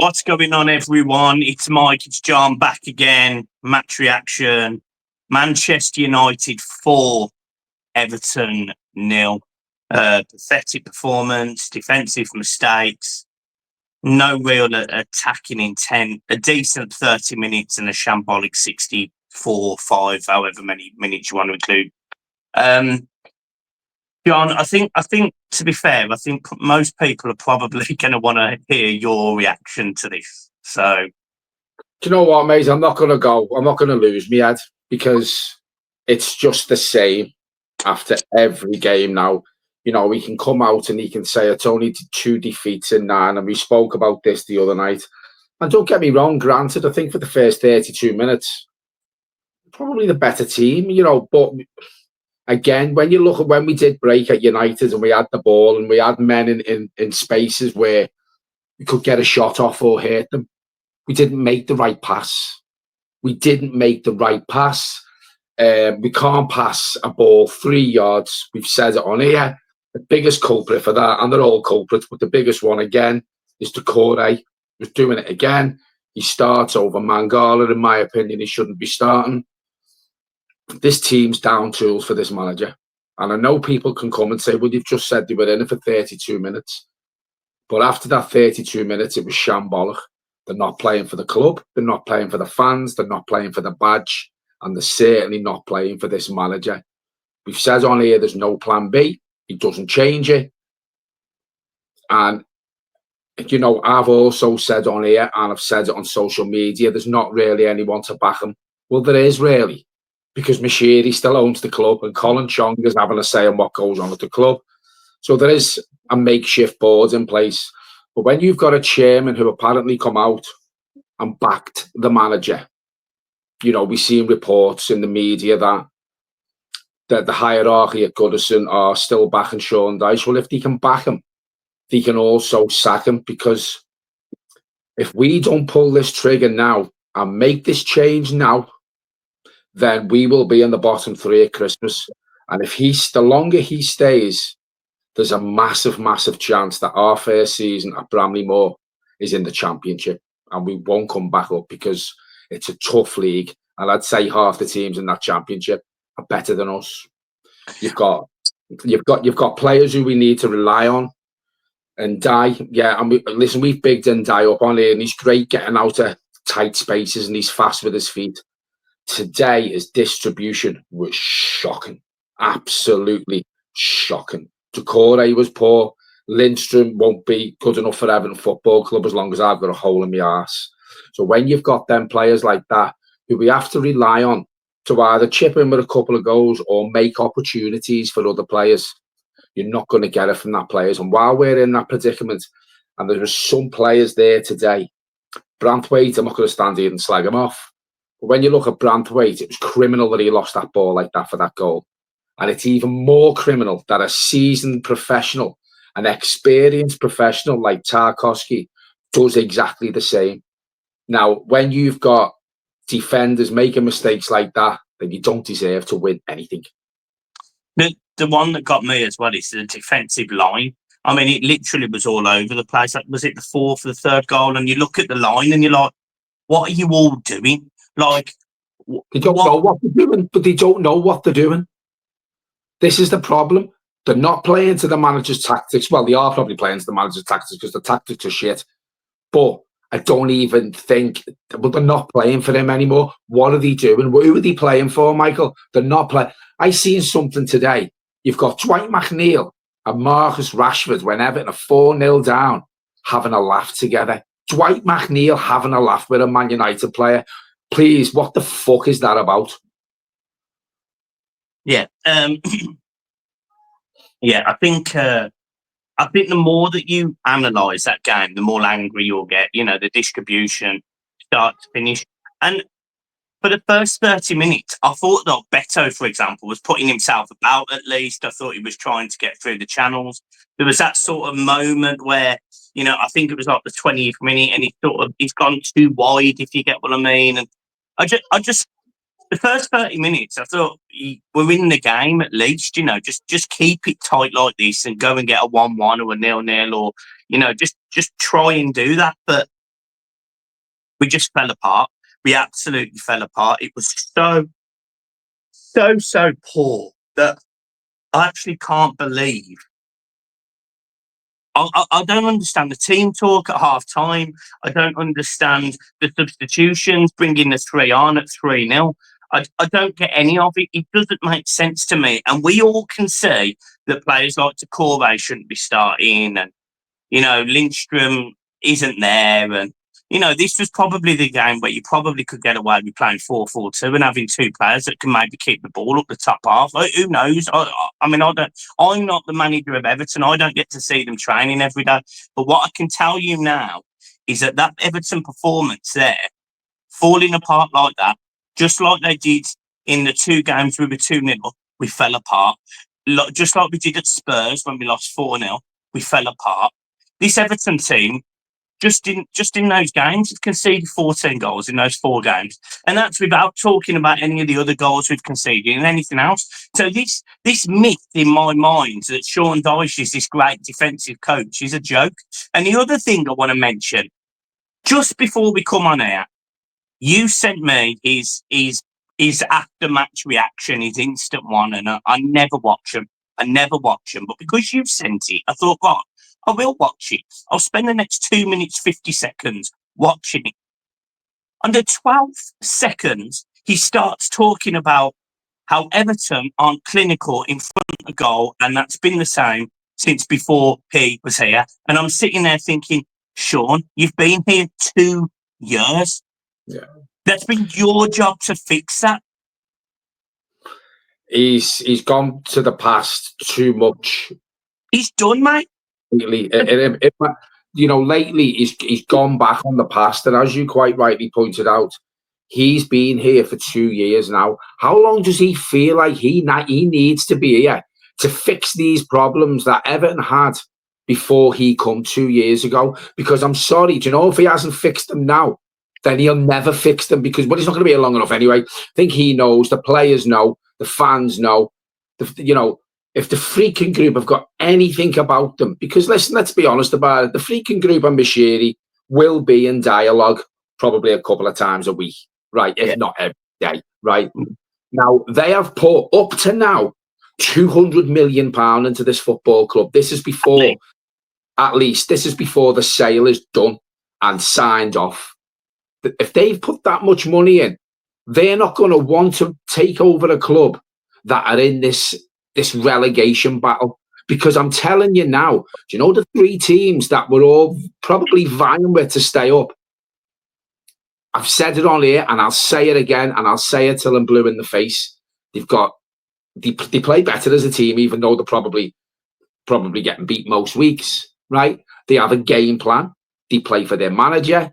What's going on, everyone? It's Mike, it's John back again. Match reaction. Manchester United 4, Everton 0. Pathetic performance, defensive mistakes, no real attacking intent, a decent 30 minutes and a shambolic 64, 5, however many minutes you want to include. John, I think to be fair, I think most people are probably going to want to hear your reaction to this. So, do you know what, mate? I'm not going to lose my head because it's just the same after every game now. You know, he can come out and he can say it's only 2 defeats in 9, and we spoke about this the other night. And don't get me wrong, granted, I think for the first 32 minutes, probably the better team, you know, but again, when you look at when we did break at United and we had the ball and we had men in spaces where we could get a shot off or hurt them, we didn't make the right pass. We can't pass a ball 3 yards. We've said it on here. The biggest culprit for that, and they're all culprits, but the biggest one again is Dyche. He's doing it again. He starts over Mangala. In my opinion, he shouldn't be starting. This team's down tools for this manager. And I know people can come and say, well, you've just said they were in it for 32 minutes. But after that 32 minutes, it was shambolic. They're not playing for the club. They're not playing for the fans. They're not playing for the badge. And they're certainly not playing for this manager. We've said on here there's no plan B. He doesn't change it. And, you know, I've also said on here, and I've said it on social media, there's not really anyone to back him. Well, there is really, because Mashiri still owns the club and Colin Chong is having a say on what goes on at the club. So there is a makeshift board in place. But when you've got a chairman who apparently come out and backed the manager, you know, we've seen reports in the media that the hierarchy at Goodison are still backing Sean Dyche. Well, if they can back him, they can also sack him, because if we don't pull this trigger now and make this change now, then we will be in the bottom 3 at Christmas. And if the longer he stays, there's a massive, massive chance that our first season at Bramley Moor is in the Championship and we won't come back up, because it's a tough league. And I'd say half the teams in that Championship are better than us. You've got players who we need to rely on. And Dyche, yeah, and we've bigged Dyche up on here, and he's great getting out of tight spaces and he's fast with his feet. Today, his distribution was shocking. Absolutely shocking. Doucouré was poor. Lindstrom won't be good enough for Everton Football Club as long as I've got a hole in my arse. So when you've got them players like that, who we have to rely on to either chip in with a couple of goals or make opportunities for other players, you're not going to get it from that players. And while we're in that predicament, and there are some players there today, Branthwaite, I'm not going to stand here and slag him off. But when you look at Branthwaite, it was criminal that he lost that ball like that for that goal. And it's even more criminal that a seasoned professional, an experienced professional like Tarkowski does exactly the same. Now, when you've got defenders making mistakes like that, then you don't deserve to win anything. The one that got me as well is the defensive line. I mean, it literally was all over the place. Like, was it the 4th, the 3rd goal? And you look at the line and you're like, what are you all doing? Like, they don't know what they're doing, but they don't know what they're doing. This is the problem. They're not playing to the manager's tactics. Well, they are probably playing to the manager's tactics because the tactics are shit. But I don't even think, but they're not playing for him anymore. What are they doing? Who are they playing for, Michael? They're not playing. I seen something today. You've got Dwight McNeil and Marcus Rashford, when Everton are 4-0 down, having a laugh together. Dwight McNeil having a laugh with a Man United player. Please, what the fuck is that about? Yeah. Yeah, I think the more that you analyse that game, the more angry you'll get. You know, the distribution, start to finish. And for the first 30 minutes, I thought that Beto, for example, was putting himself about at least. I thought he was trying to get through the channels. There was that sort of moment where, you know, I think it was like the 20th minute and he's gone too wide, if you get what I mean. And I just the first 30 minutes, I thought we're in the game at least, you know, just keep it tight like this and go and get a 1-1 or a 0-0 or, you know, just try and do that. But We just fell apart. We absolutely fell apart. It was so poor that I actually can't believe. I don't understand the team talk at half time. I don't understand the substitutions, bringing the 3 on at 3-0. I don't get any of it. It doesn't make sense to me. And we all can see that players like Decore shouldn't be starting, and Lindstrom isn't there, and this was probably the game where you probably could get away with playing 4-4-2 and having 2 players that can maybe keep the ball up the top half. Who knows? I mean, I'm not the manager of Everton. I don't get to see them training every day. But what I can tell you now is that Everton performance there, falling apart like that, just like they did in the 2 games we were 2-0, we fell apart. Just like we did at Spurs when we lost 4-0, we fell apart. This Everton team, just in those games, conceded 14 goals in those 4 games, and that's without talking about any of the other goals we've conceded and anything else. So this myth in my mind that Sean Dyche is this great defensive coach is a joke. And the other thing I want to mention, just before we come on air, you sent me his after match reaction, his instant one, and I never watch them. But because you sent it, I thought, right, I will watch it. I'll spend the next 2 minutes, 50 seconds watching it. On the 12th second, he starts talking about how Everton aren't clinical in front of goal, and that's been the same since before he was here. And I'm sitting there thinking, Sean, you've been here 2 years. Yeah. That's been your job to fix that. He's gone to the past too much. He's done, mate. Lately, lately he's gone back on the past, and as you quite rightly pointed out, he's been here for 2 years now. How long does he feel like he needs to be here to fix these problems that Everton had before he come 2 years ago? Because I'm sorry, if he hasn't fixed them now, then he'll never fix them, because he's not going to be here long enough anyway. I think he knows, the players know, the fans know, if the freaking group have got anything about them, because listen, let's be honest about it, the freaking group and Mashiri will be in dialogue probably a couple of times a week, right? If not every day, right? Now, they have put up to now £200 million into this football club. This is before, at least, this is before the sale is done and signed off. If they've put that much money in, they're not going to want to take over a club that are in this relegation battle. Because I'm telling you now, the 3 teams that we're all probably vying with to stay up? I've said it on here, and I'll say it again, and I'll say it till I'm blue in the face. They play better as a team, even though they're probably getting beat most weeks, right? They have a game plan. They play for their manager.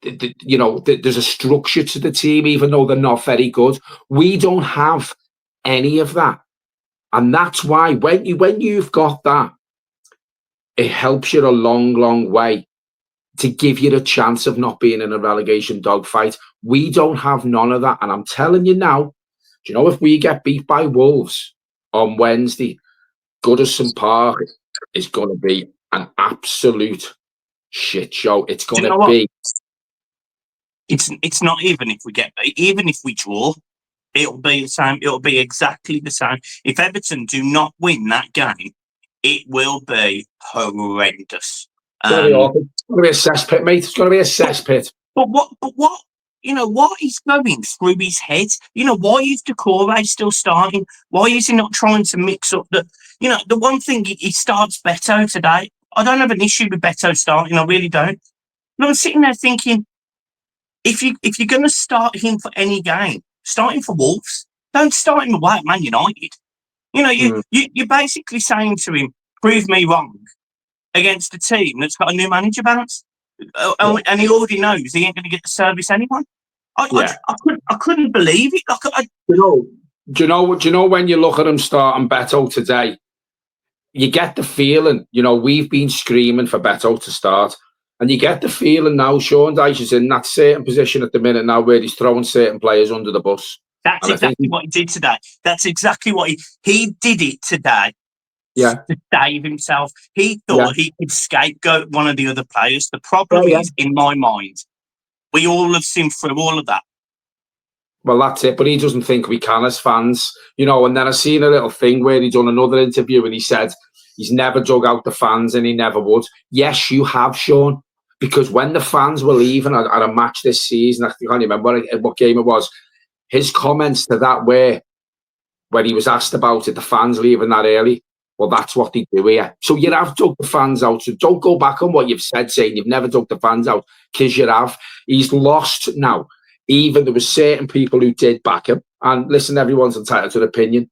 There's a structure to the team, even though they're not very good. We don't have any of that. And that's why when you've got that, it helps you a long, long way to give you the chance of not being in a relegation dogfight. We don't have none of that. And I'm telling you now, if we get beat by Wolves on Wednesday, Goodison Park is going to be an absolute shit show. It's going to be. It's not even if we get beat, even if we draw, it'll be the same. It'll be exactly the same. If Everton do not win that game, it will be horrendous. It's going to be a cesspit, mate. It's going to be a cesspit. But what what is going through his head? Why is Decore still starting? Why is he not trying to mix up the one thing he starts Beto today? I don't have an issue with Beto starting. I really don't. But I'm sitting there thinking, if you're going to start him for any game, start him for Wolves. Don't start him away at Man United. You're basically saying to him, prove me wrong against a team that's got a new manager bounce. And he already knows he ain't going to get the service anyone. I couldn't believe it. Do you know when you look at him starting Beto today, you get the feeling, we've been screaming for Beto to start. And you get the feeling now Sean Dyche is in that certain position at the minute now where he's throwing certain players under the bus. That's exactly what he did today. That's exactly what he did it today. Yeah. To save himself. He thought he could scapegoat one of the other players. The problem is, in my mind, We all have seen through all of that. Well, that's it. But he doesn't think we can as fans, you know. And then I seen a little thing where he done another interview and he said he's never dug out the fans and he never would. Yes, you have, Sean, because when the fans were leaving at a match this season, I can't remember what game it was, his comments to that were, when he was asked about it, the fans leaving that early, well, that's what they do here. So you have dug the fans out. So don't go back on what you've said, saying you've never dug the fans out, because you have. He's lost now. Even there were certain people who did back him. And listen, everyone's entitled to an opinion.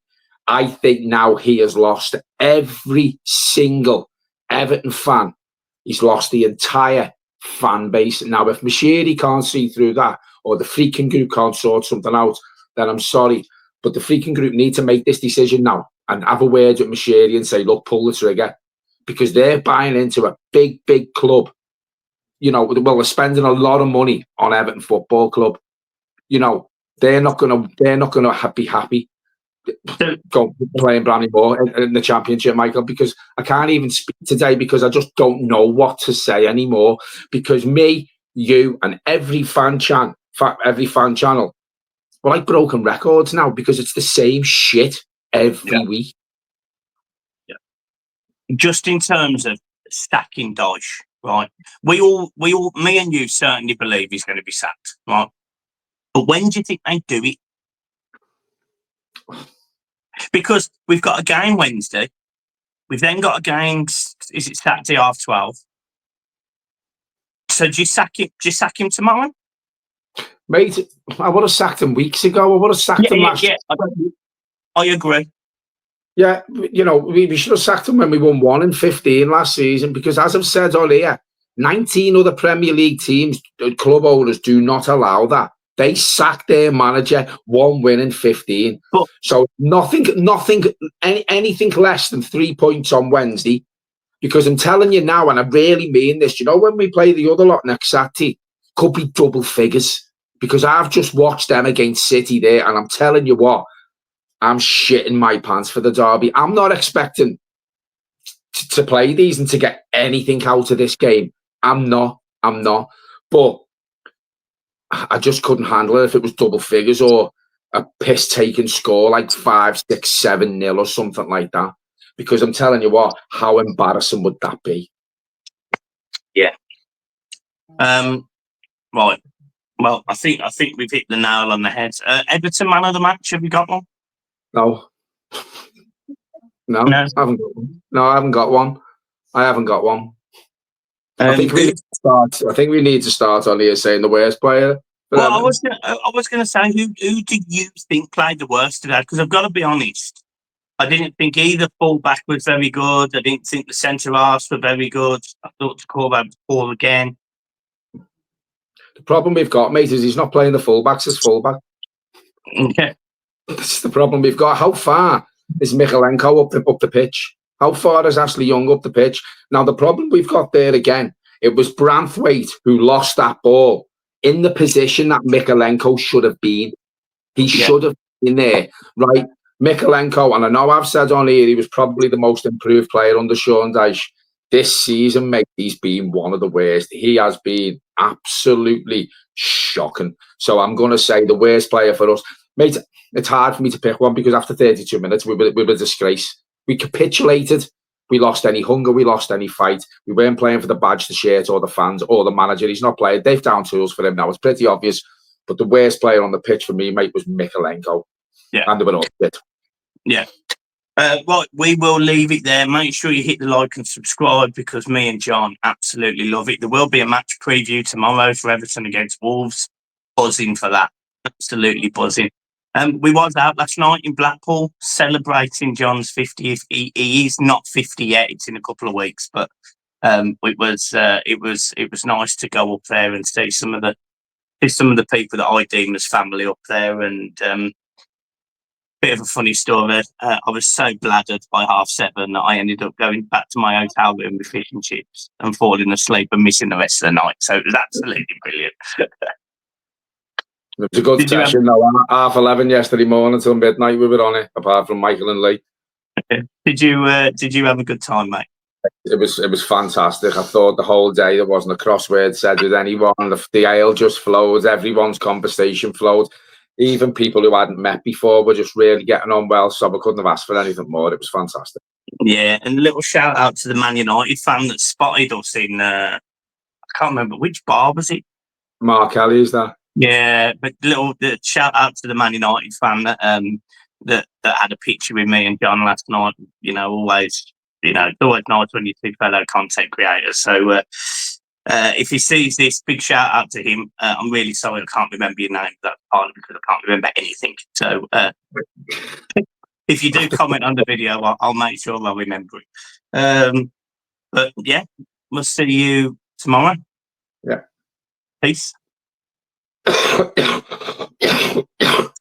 I think now he has lost every single Everton fan. He's lost the entire fan base. Now, if Mashiri can't see through that, or the freaking group can't sort something out, then I'm sorry. But the freaking group need to make this decision now and have a word with Mashiri and say, look, pull the trigger. Because they're buying into a big, big club. You know, well, they're spending a lot of money on Everton Football Club. You know, they're not gonna be happy going playing Brannymore in the Championship, Michael, because I can't even speak today because I just don't know what to say anymore. Because me, you, and every fan channel, we're like broken records now because it's the same shit every week. Yeah. Just in terms of stacking Dyche, right? We all, me and you certainly believe he's going to be sacked, right? But when do you think they do it? Because we've got a game Wednesday. We've then got a game, is it Saturday 12:30? So do you sack him tomorrow? Mate, I would have sacked him weeks ago. I would have sacked him last year. I agree. Yeah, you know, we should have sacked him when we won 1 in 15 last season, because as I've said earlier, 19 other Premier League teams, club owners, do not allow that. They sacked their manager, 1 win in 15. But, so anything less than 3 points on Wednesday, because I'm telling you now, and I really mean this, you know, when we play the other lot next Saturday, could be double figures, because I've just watched them against City there, and I'm telling you what, I'm shitting my pants for the derby. I'm not expecting to play these and to get anything out of this game. I'm not. But I just couldn't handle it if it was double figures or a piss-taking score like 5, 6, 7-0 or something like that. Because I'm telling you what, how embarrassing would that be? Yeah. Right. Well, I think we've hit the nail on the head. Everton man of the match, have you got one? No. I haven't got one. No, I haven't got one. I think we need to start on here saying the worst player. Well, I was gonna say, who do you think played the worst today? Because I've got to be honest, I didn't think either fullback was very good. I didn't think the centre halves were very good. I thought to call that Paul again. The problem we've got, mate, is he's not playing the fullbacks as fullback. Okay. That's the problem we've got. How far is Michalenko up the pitch? How far is Ashley Young up the pitch? Now, the problem we've got there again, it was Branthwaite who lost that ball in the position that Michalenko should have been. He should have been there, right? Michalenko, and I know I've said on here, he was probably the most improved player under Sean Dyche. This season, mate, he's been one of the worst. He has been absolutely shocking. So I'm going to say the worst player for us. Mate, it's hard for me to pick one because after 32 minutes, we were a disgrace. We capitulated. We lost any hunger. We lost any fight. We weren't playing for the badge, the shirt, or the fans, or the manager. He's not playing. They've down tools for him now. It's pretty obvious. But the worst player on the pitch for me, mate, was Michalenko. Yeah. And they were all shit. Yeah. Right, we will leave it there. Make sure you hit the like and subscribe because me and John absolutely love it. There will be a match preview tomorrow for Everton against Wolves. Buzzing for that. Absolutely buzzing. We was out last night in Blackpool celebrating John's 50th. He is not 50 yet. It's in a couple of weeks, but it was nice to go up there and see some of the people that I deem as family up there. And bit of a funny story. I was so bladdered by 7:30 that I ended up going back to my hotel room with fish and chips and falling asleep and missing the rest of the night. So it was absolutely brilliant. It was a good session, though. 11:30 yesterday morning until midnight we were on it, apart from Michael and Lee. Did you have a good time, mate? It was fantastic. I thought the whole day there wasn't a crossword said with anyone. The ale just flowed. Everyone's conversation flowed. Even people who hadn't met before were just really getting on well. So I couldn't have asked for anything more. It was fantastic. Yeah, and a little shout out to the Man United fan that spotted us in. I can't remember which bar was it. Mark Kelly, is that? Yeah, but shout out to the Man United fan that had a picture with me and John last night. Always, it's always nice when you see fellow content creators. So if he sees this, big shout out to him. I'm really sorry I can't remember your name. That's partly because I can't remember anything. So if you do comment on the video, I'll make sure I remember it. But yeah, we'll see you tomorrow. Yeah. Peace.